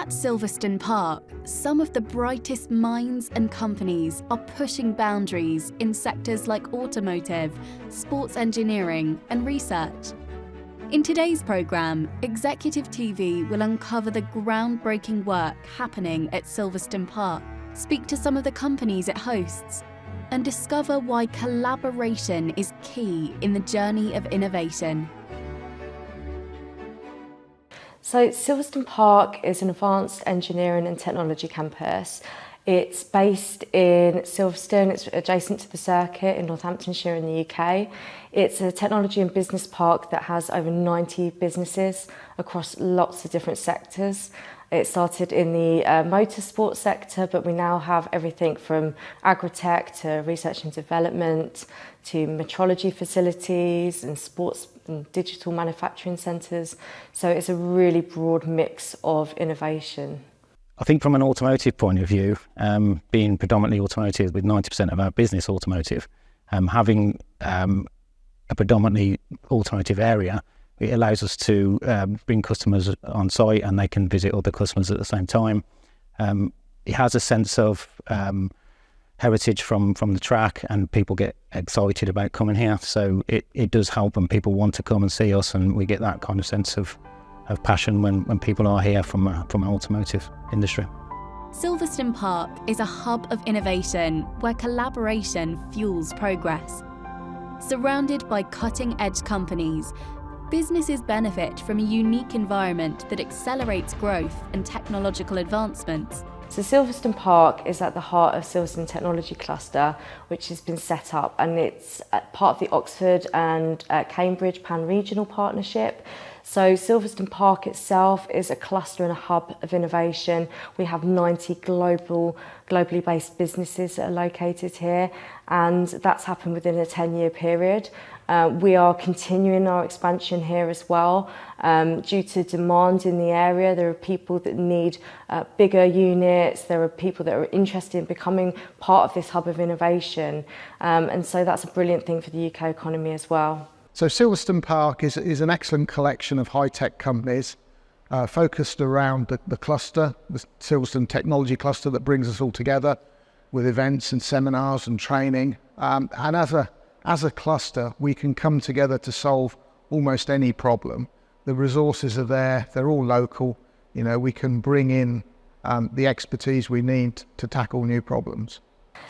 At Silverstone Park, some of the brightest minds and companies are pushing boundaries in sectors like automotive, sports engineering, and research. In today's programme, Executive TV will uncover the groundbreaking work happening at Silverstone Park, speak to some of the companies it hosts, and discover why collaboration is key in the journey of innovation. So Silverstone Park is an advanced engineering and technology campus. It's based in Silverstone, it's adjacent to the circuit in Northamptonshire in the UK. It's a technology and business park that has over 90 businesses across lots of different sectors. It started in the motorsport sector, but we now have everything from agri-tech to research and development to metrology facilities and sports and digital manufacturing centres. So it's a really broad mix of innovation. I think from an automotive point of view, being predominantly automotive with 90% of our business automotive, having a predominantly automotive area, it allows us to bring customers on site and they can visit other customers at the same time. It has a sense of heritage from the track, and people get excited about coming here. So it does help when people want to come and see us, and we get that kind of sense of passion when people are here from an automotive industry. Silverstone Park is a hub of innovation where collaboration fuels progress. Surrounded by cutting-edge companies, businesses benefit from a unique environment that accelerates growth and technological advancements. So Silverstone Park is at the heart of Silverstone Technology Cluster, which has been set up, and it's part of the Oxford and Cambridge Pan-Regional Partnership. So Silverstone Park itself is a cluster and a hub of innovation. We have 90 globally based businesses that are located here, and that's happened within a 10-year period. We are continuing our expansion here as well. Due to demand in the area, there are people that need bigger units, there are people that are interested in becoming part of this hub of innovation, and so that's a brilliant thing for the UK economy as well. So Silverstone Park is an excellent collection of high-tech companies focused around the cluster, the Silverstone Technology Cluster, that brings us all together with events and seminars and training. And as a cluster, we can come together to solve almost any problem. The resources are there, they're all local. You know, we can bring in the expertise we need to tackle new problems.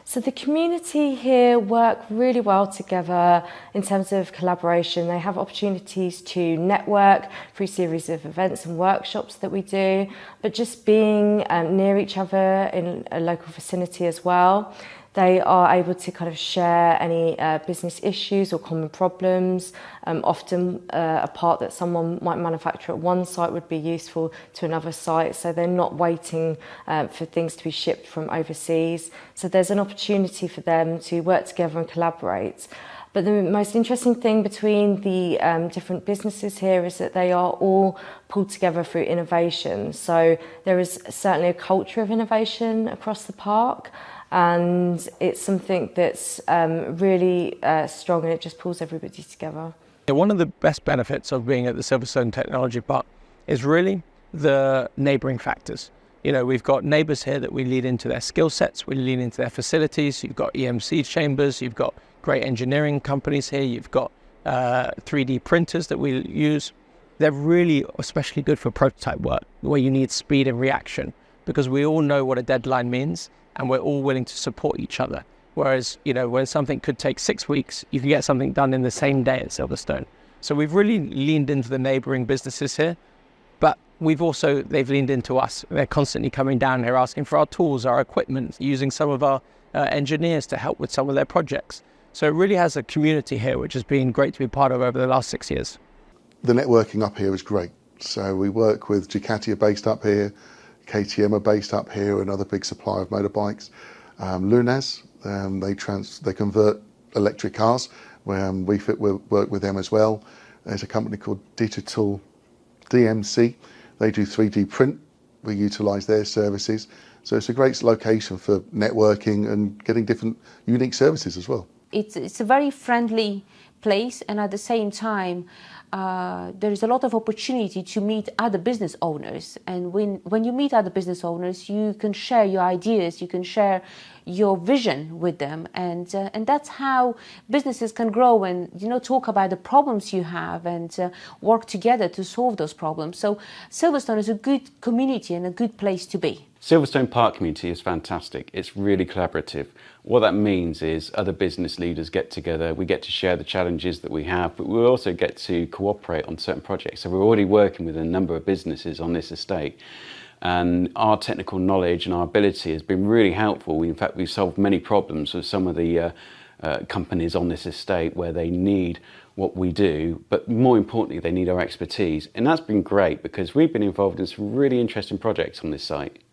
So the community here work really well together in terms of collaboration. They have opportunities to network through a series of events and workshops that we do, but just being near each other in a local vicinity as well. They are able to kind of share any business issues or common problems. Often a part that someone might manufacture at one site would be useful to another site, so they're not waiting for things to be shipped from overseas. So there's an opportunity for them to work together and collaborate. But the most interesting thing between the different businesses here is that they are all pulled together through innovation. So there is certainly a culture of innovation across the park, and it's something that's really strong, and it just pulls everybody together. One of the best benefits of being at the Silverstone Technology Park is really the neighbouring factors. You know, we've got neighbours here that we lead into their skill sets, we lead into their facilities. You've got EMC chambers, you've got great engineering companies here, you've got 3D printers that we use. They're really especially good for prototype work, where you need speed and reaction, because we all know what a deadline means, and we're all willing to support each other. Whereas, you know, when something could take 6 weeks, you can get something done in the same day at Silverstone. So we've really leaned into the neighbouring businesses here, but they've leaned into us. They're constantly coming down here asking for our tools, our equipment, using some of our engineers to help with some of their projects. So it really has a community here, which has been great to be part of over the last 6 years. The networking up here is great. So we work with Ducati, are based up here, KTM are based up here, another big supplier of motorbikes. Lunas, they convert electric cars, where we work with them as well. There's a company called Digital DMC. They do 3D print. We utilise their services. So it's a great location for networking and getting different unique services as well. It's a very friendly place, and at the same time there is a lot of opportunity to meet other business owners. And when you meet other business owners, you can share your ideas, you can share your vision with them, and that's how businesses can grow and talk about the problems you have and work together to solve those problems. So Silverstone is a good community and a good place to be. Silverstone Park community is fantastic. It's really collaborative. What that means is other business leaders get together, we get to share the challenges that we have, but we also get to cooperate on certain projects. So we're already working with a number of businesses on this estate, and our technical knowledge and our ability has been really helpful. In fact, we've solved many problems with some of the companies on this estate where they need what we do, but more importantly, they need our expertise. And that's been great because we've been involved in some really interesting projects on this site.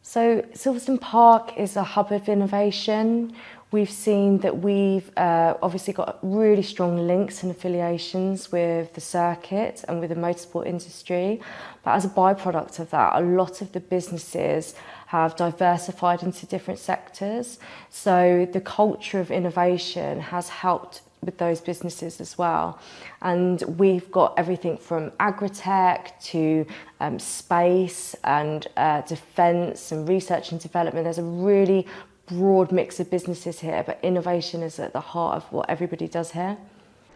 So Silverstone Park is a hub of innovation. We've seen that we've obviously got really strong links and affiliations with the circuit and with the motorsport industry. But as a byproduct of that, a lot of the businesses have diversified into different sectors. So the culture of innovation has helped with those businesses as well. And we've got everything from agri-tech to space and defence and research and development. There's a really broad mix of businesses here, but innovation is at the heart of what everybody does here.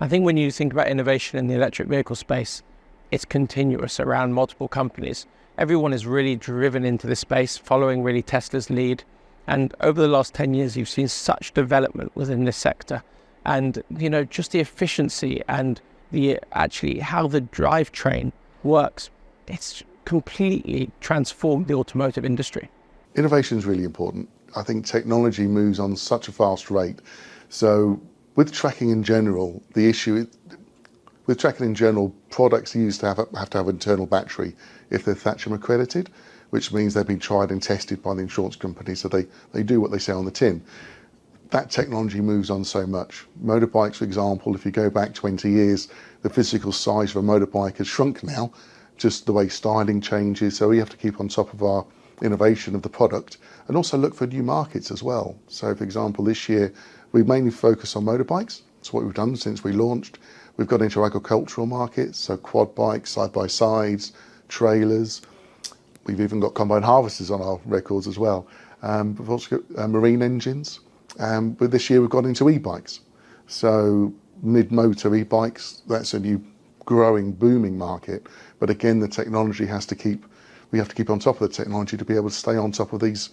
I think when you think about innovation in the electric vehicle space, it's continuous around multiple companies. Everyone is really driven into this space, following really Tesla's lead. And over the last 10 years, you've seen such development within this sector. And, just the efficiency and how the drivetrain works, it's completely transformed the automotive industry. Innovation is really important. I think technology moves on such a fast rate. So with tracking in general, the issue with tracking in general, products used to have to have internal battery if they're Thatcham accredited, which means they've been tried and tested by the insurance company, so they do what they say on the tin. That technology moves on so much. Motorbikes, for example, if you go back 20 years, the physical size of a motorbike has shrunk now, just the way styling changes. So we have to keep on top of our innovation of the product and also look for new markets as well. So for example, this year we mainly focus on motorbikes. That's what we've done since we launched. We've got into agricultural markets, so quad bikes, side-by-sides, trailers. We've even got combine harvesters on our records as well. We've also got marine engines. But this year we've gone into e-bikes. So mid-motor e-bikes, that's a new growing, booming market. But again, the technology we have to keep on top of the technology to be able to stay on top of the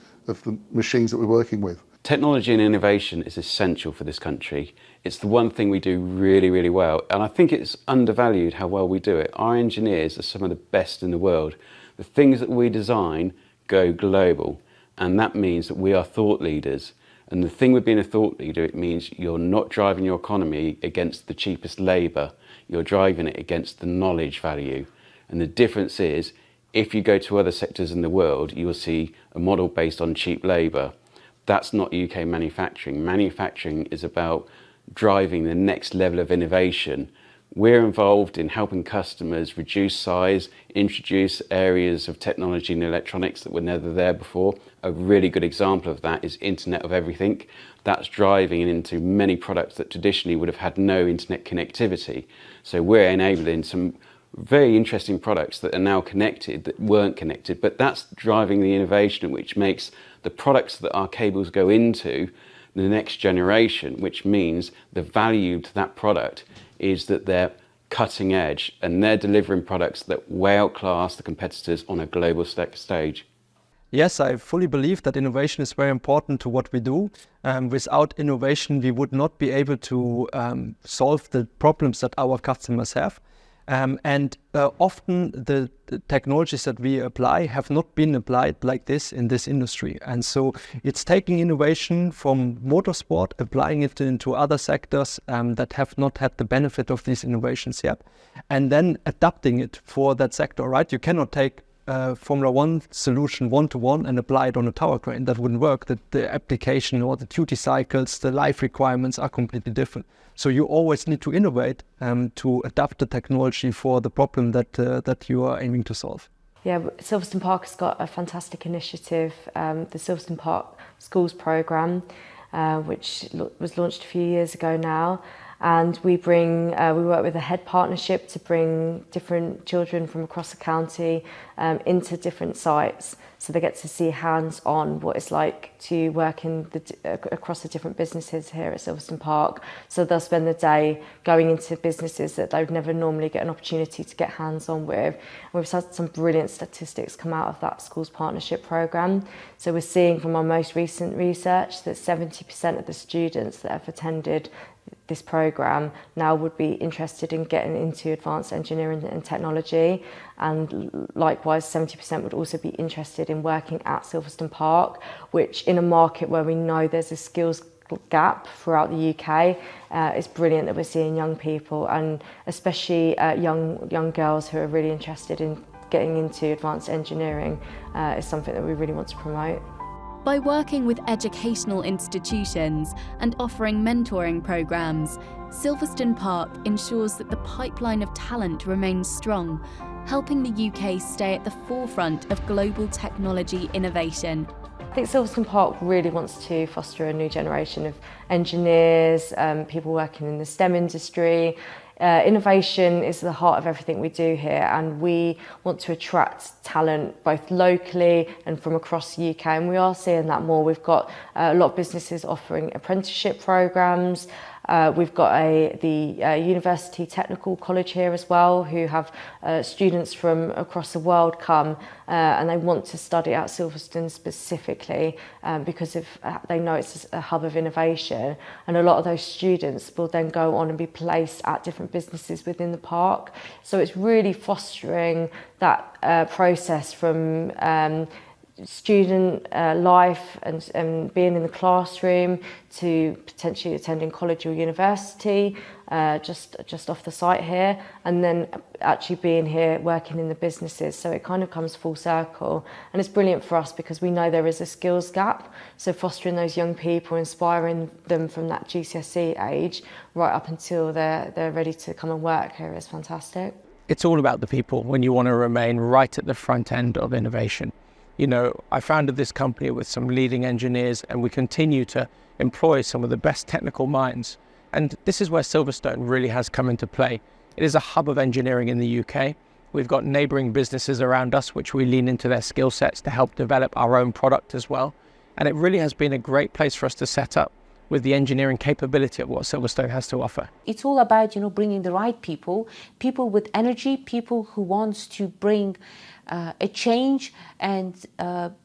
machines that we're working with. Technology and innovation is essential for this country. It's the one thing we do really, really well. And I think it's undervalued how well we do it. Our engineers are some of the best in the world. The things that we design go global. And that means that we are thought leaders. And the thing with being a thought leader, it means you're not driving your economy against the cheapest labour. You're driving it against the knowledge value. And the difference is, if you go to other sectors in the world, you will see a model based on cheap labour. That's not UK manufacturing. Manufacturing is about driving the next level of innovation. We're involved in helping customers reduce size, introduce areas of technology and electronics that were never there before. A really good example of that is Internet of Everything. That's driving into many products that traditionally would have had no internet connectivity. So we're enabling some very interesting products that are now connected that weren't connected, but that's driving the innovation, which makes the products that our cables go into the next generation, which means the value to that product is that they're cutting edge and they're delivering products that way outclass the competitors on a global stage. Yes, I fully believe that innovation is very important to what we do. Without innovation, we would not be able to solve the problems that our customers have. Often the technologies that we apply have not been applied like this in this industry. And so it's taking innovation from motorsport, applying it into other sectors that have not had the benefit of these innovations yet, and then adapting it for that sector, right? You cannot take Formula One solution one-to-one and apply it on a tower crane. That wouldn't work. The application or the duty cycles, the life requirements are completely different. So you always need to innovate to adapt the technology for the problem that you are aiming to solve. Yeah, Silverstone Park has got a fantastic initiative, the Silverstone Park Schools Programme, which was launched a few years ago now. and we work with a head partnership to bring different children from across the county into different sites, so they get to see hands-on what it's like to work across the different businesses here at Silverstone Park. So they'll spend the day going into businesses that they would never normally get an opportunity to get hands-on with. And we've had some brilliant statistics come out of that schools partnership programme. So we're seeing from our most recent research that 70% of the students that have attended this programme now would be interested in getting into advanced engineering and technology, and likewise 70% would also be interested in working at Silverstone Park, which in a market where we know there's a skills gap throughout the UK, it's brilliant that we're seeing young people, and especially young girls who are really interested in getting into advanced engineering is something that we really want to promote. By working with educational institutions and offering mentoring programs, Silverstone Park ensures that the pipeline of talent remains strong, helping the UK stay at the forefront of global technology innovation. I think Silverstone Park really wants to foster a new generation of engineers, people working in the STEM industry. Innovation is the heart of everything we do here, and we want to attract talent both locally and from across the UK, and we are seeing that more. We've got a lot of businesses offering apprenticeship programs. We've got the University Technical College here as well, who have students from across the world come and they want to study at Silverstone specifically because they know it's a hub of innovation, and a lot of those students will then go on and be placed at different businesses within the park. So it's really fostering that process from student life and being in the classroom to potentially attending college or university just off the site here, and then actually being here working in the businesses. So it kind of comes full circle, and it's brilliant for us because we know there is a skills gap, so fostering those young people, inspiring them from that GCSE age right up until they're ready to come and work here is fantastic. It's all about the people when you want to remain right at the front end of innovation. You know, I founded this company with some leading engineers, and we continue to employ some of the best technical minds. And this is where Silverstone really has come into play. It is a hub of engineering in the UK. We've got neighbouring businesses around us, which we lean into their skill sets to help develop our own product as well. And it really has been a great place for us to set up with the engineering capability of what Silverstone has to offer. It's all about, bringing the right people with energy, people who want to bring a change, and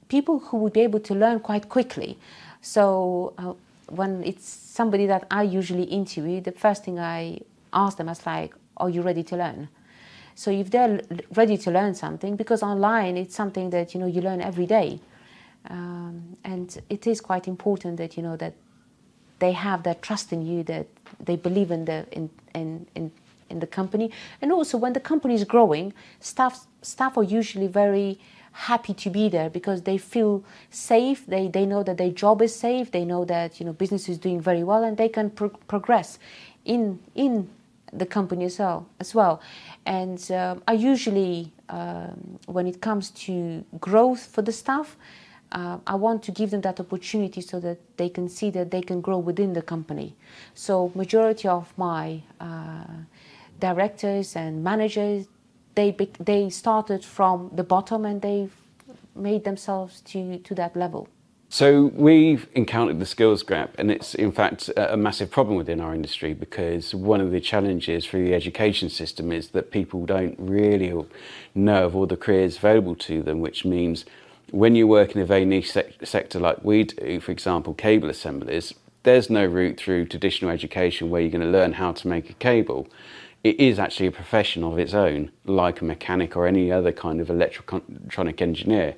people who would be able to learn quite quickly. So when it's somebody that I usually interview, the first thing I ask them is like, are you ready to learn? So if they're ready to learn something, because online it's something that you learn every day, and it is quite important that that they have that trust in you, that they believe in the company. And also when the company is growing, staff are usually very happy to be there because they feel safe, they know that their job is safe, they know that business is doing very well, and they can progress in the company as well. And I usually, when it comes to growth for the staff, I want to give them that opportunity so that they can see that they can grow within the company. So majority of my directors and managers, they started from the bottom and they've made themselves to that level. So we've encountered the skills gap, and it's in fact a massive problem within our industry, because one of the challenges for the education system is that people don't really know of all the careers available to them, which means when you work in a very niche sector like we do, for example, cable assemblies, there's no route through traditional education where you're going to learn how to make a cable. It is actually a profession of its own, like a mechanic or any other kind of electronic engineer.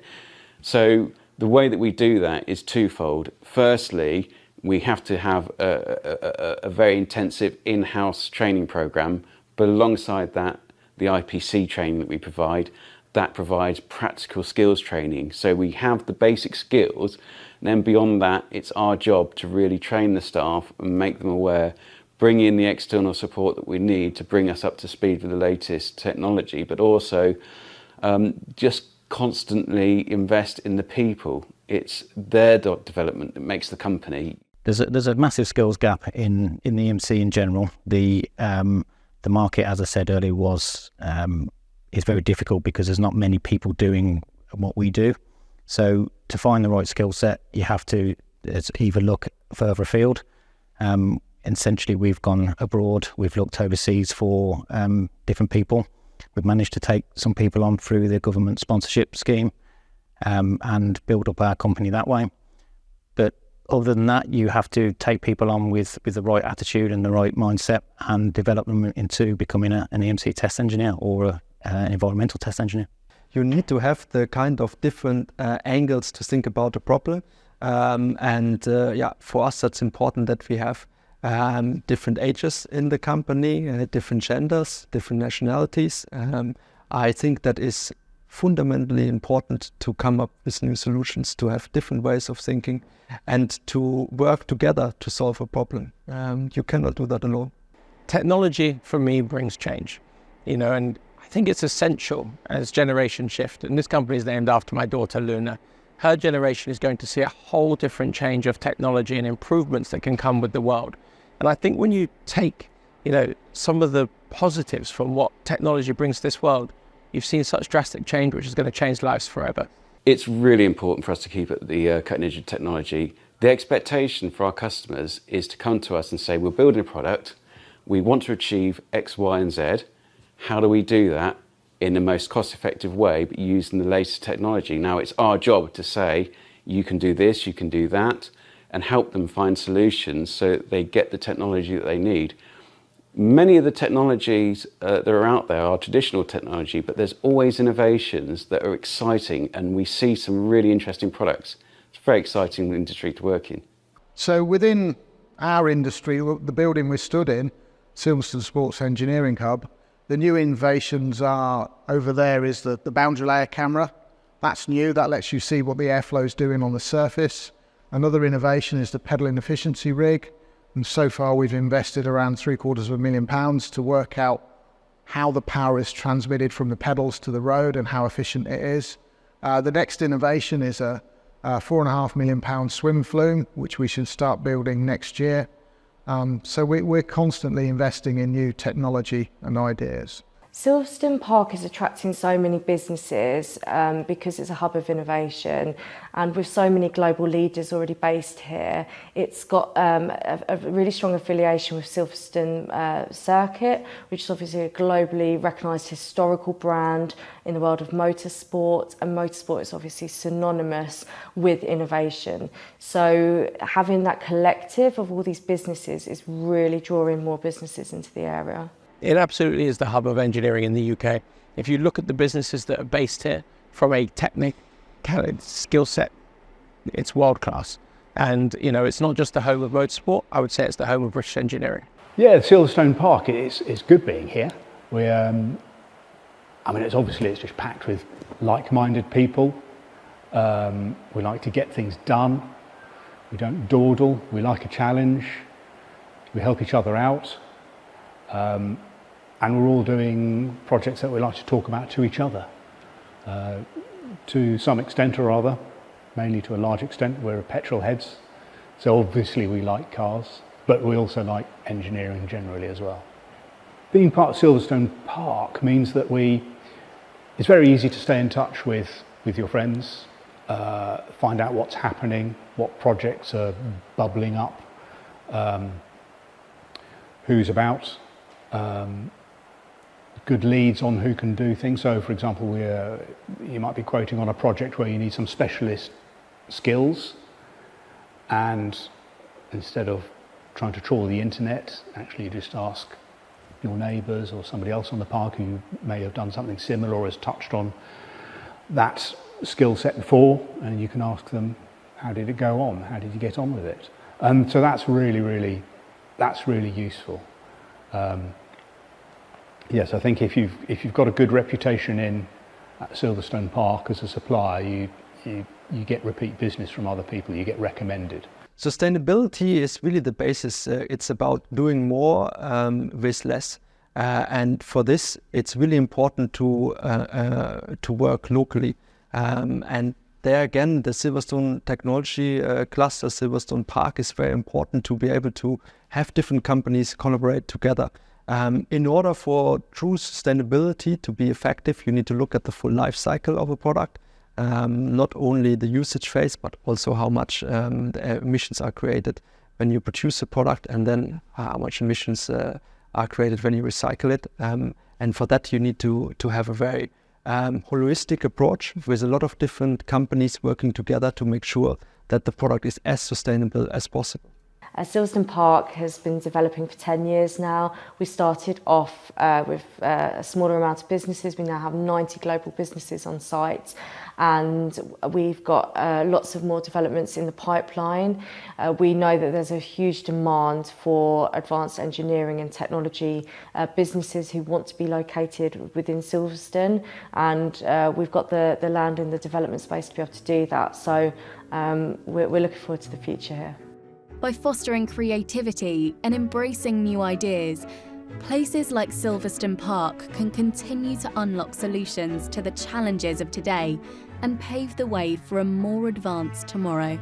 So the way that we do that is twofold. Firstly, we have to have a very intensive in-house training program, but alongside that, the IPC training that we provide, that provides practical skills training. So we have the basic skills, and then beyond that, it's our job to really train the staff and make them aware, bring in the external support that we need to bring us up to speed with the latest technology, but also just constantly invest in the people. It's their development that makes the company. there's a massive skills gap in the EMC in general. The market, as I said earlier, is very difficult because there's not many people doing what we do. So to find the right skill set, you have to either look further afield. Essentially, we've gone abroad. We've looked overseas for different people. We've managed to take some people on through the government sponsorship scheme and build up our company that way. But other than that, you have to take people on with the right attitude and the right mindset and develop them into becoming an EMC test engineer or an environmental test engineer. You need to have the kind of different angles to think about the problem. For us, that's important that we have different ages in the company, different genders, different nationalities. I think that is fundamentally important to come up with new solutions, to have different ways of thinking and to work together to solve a problem. You cannot do that alone. Technology for me brings change, and I think it's essential as generation shift. And this company is named after my daughter Luna. Her generation is going to see a whole different change of technology and improvements that can come with the world. And I think when you take, some of the positives from what technology brings to this world, you've seen such drastic change, which is going to change lives forever. It's really important for us to keep at the cutting edge of technology. The expectation for our customers is to come to us and say, we're building a product, we want to achieve X, Y, and Z. How do we do that in the most cost-effective way, but using the latest technology? Now, it's our job to say, you can do this, you can do that, and help them find solutions so that they get the technology that they need. Many of the technologies that are out there are traditional technology, but there's always innovations that are exciting, and we see some really interesting products. It's a very exciting industry to work in. So within our industry, the building we're stood in, Silverstone Sports Engineering Hub, the new innovations are, over there is the boundary layer camera. That's new, that lets you see what the airflow is doing on the surface. Another innovation is the pedaling efficiency rig. And so far we've invested around £750,000 to work out how the power is transmitted from the pedals to the road and how efficient it is. The next innovation is a £4.5 million swim flume, which we should start building next year. So we're constantly investing in new technology and ideas. Silverstone Park is attracting so many businesses because it's a hub of innovation, and with so many global leaders already based here, it's got a really strong affiliation with Silverstone Circuit, which is obviously a globally recognised historical brand in the world of motorsport, and motorsport is obviously synonymous with innovation. So having that collective of all these businesses is really drawing more businesses into the area. It absolutely is the hub of engineering in the UK. If you look at the businesses that are based here from a technical skill set, it's world class. And, it's not just the home of motorsport, I would say it's the home of British engineering. Yeah, Silverstone Park, it's good being here. It's just packed with like-minded people. We like to get things done. We don't dawdle, we like a challenge. We help each other out. And we're all doing projects that we like to talk about to each other. To some extent or other, mainly to a large extent, we're petrol heads. So obviously we like cars, but we also like engineering generally as well. Being part of Silverstone Park means that it's very easy to stay in touch with your friends, find out what's happening, what projects are bubbling up, who's about. Good leads on who can do things. So, for example, you might be quoting on a project where you need some specialist skills, and instead of trying to trawl the internet, actually you just ask your neighbours or somebody else on the park who may have done something similar or has touched on that skill set before, and you can ask them, how did it go on? How did you get on with it? And so that's really useful. Yes, I think if you've got a good reputation at Silverstone Park as a supplier, you get repeat business from other people, you get recommended. Sustainability is really the basis. It's about doing more with less. And for this, it's really important to work locally and there again, the Silverstone technology cluster, Silverstone Park, is very important to be able to have different companies collaborate together. In order for true sustainability to be effective, you need to look at the full life cycle of a product, not only the usage phase, but also how much emissions are created when you produce a product, and then how much emissions are created when you recycle it. And for that, you need to have a very holistic approach with a lot of different companies working together to make sure that the product is as sustainable as possible. Silverstone Park has been developing for 10 years now. We started off with a smaller amount of businesses. We now have 90 global businesses on site, and we've got lots of more developments in the pipeline. We know that there's a huge demand for advanced engineering and technology businesses who want to be located within Silverstone, and we've got the land in the development space to be able to do that. So we're looking forward to the future here. By fostering creativity and embracing new ideas, places like Silverstone Park can continue to unlock solutions to the challenges of today and pave the way for a more advanced tomorrow.